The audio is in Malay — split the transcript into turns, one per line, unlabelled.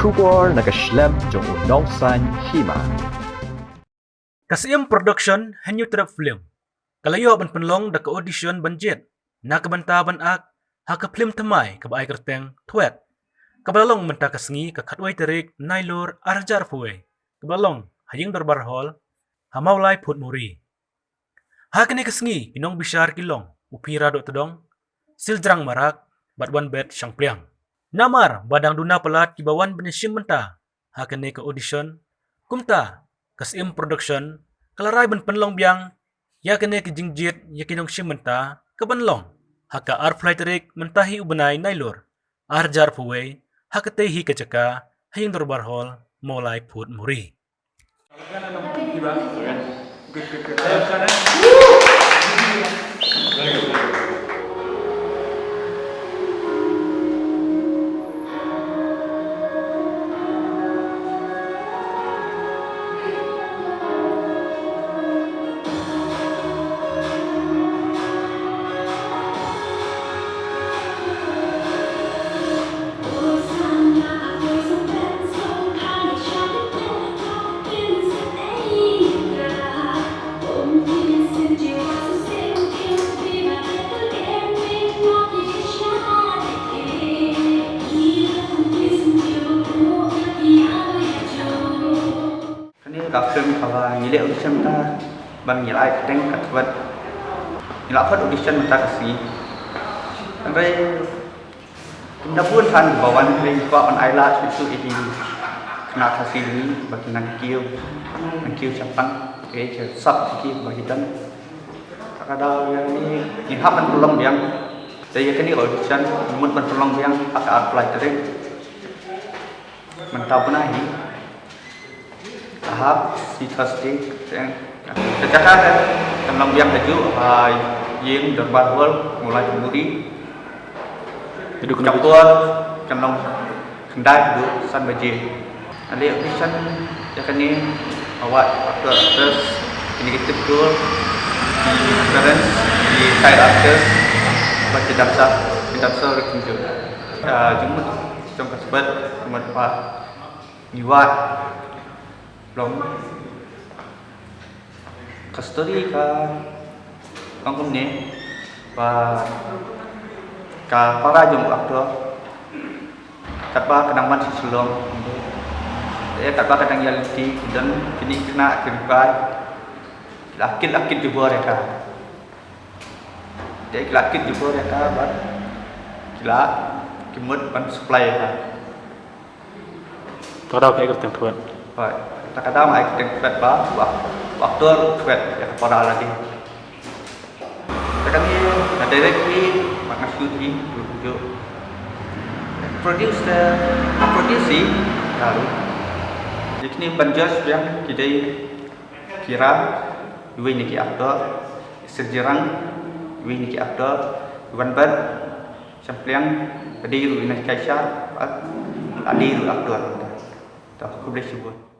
Kubor nakaslem jong unongsan hima.
Kasiem production hanyu trap film. Kalayo ban penlong da ka audition banjet. Nakabanta ban ak haka film tamai ka baay kerteng twet. Kabalong menta kasngi ka khatway terik nailor arjar fuwe. Kabalong haying darbar hall hamawlay put muri. Hakani kasngi inong bishar kilong upira do tedong sildrang marak batwan bet syang pliang. Namar badang duna pelat kibawan benesim menta hakani ka audition kumta kasiem production kalaray ban penlong biang yakani ka jingjit yakinong simenta kabanlong haka arfly terik mentahi ubenay nailor arjar fuwe hakate hi kacaka haying darbar hall molay put muri.
Các film kalau nghĩ liệu audition ta bằng nghĩ lại đánh cắt vật nghĩ lại phát audition ta kasih anh đây kita pun kan bawan ini kau on island itu ini kena kasih ini bagi nangkiu capan ke sub sikit bagi dan kadang yang ini hapan belum yang jadi ini audition mun belum yang agak apply tadi mentau penahi tahap si Thursday yang tercatat dalam yang laju yang darbar hall mulai muri campur kenong kendai dulu san baje ada audition ya kan ni awak terus ini kita betul di parents di side actors baca dapsa rekunjung jumlah trong kasbat merpa niwat belum kasturi ka kangkum ni và ka para jong aktor katba kadang man silong katba kadang reality dan kini kena kirikai lakit jubur mereka jadi lakit jubur mereka bat kila kimut ban supply mereka
Tadau kayak kerteng tuan.
Baik, kadang mai tempat ba waktu twet ya para lagi. Kami directly makna shooting dulu. Produksi lalu. Jadi penjas yang kita kira dua ini aktor sejarang dua ini aktor Wanbat Sampliang Adiru ini kaisar Adiru aktor. Tak boleh sebut.